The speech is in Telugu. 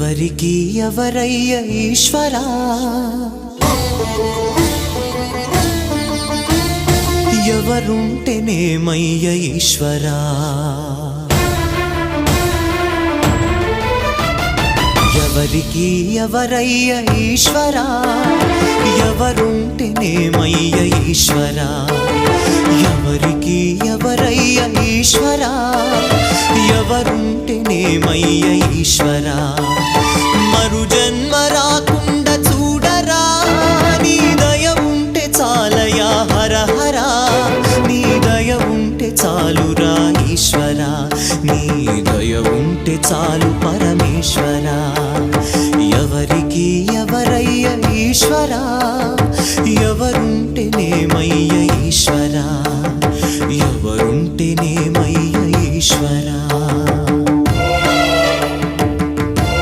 ఎవరికి ఎవరయ్య ఈశ్వరా ఎవరుంటేనేమయ్య ఈశ్వరా ఎవరికి ఎవరయ్య ఈశ్వరా ఎవరుంటేనేమయ్య ఈశ్వరా ఎవరికి ఎవరయ్య ఈశ్వరా ఎవరుంటేనేమయ్య ఈశ్వరా మరు జన్మ రాకుండా చూడరా నీ దయ ఉంటే చాలయా హర హర నీ దయ ఉంటే చాలురా ఈశ్వరా నీ దయ ఉంటే చాలు పరమేశ్వరా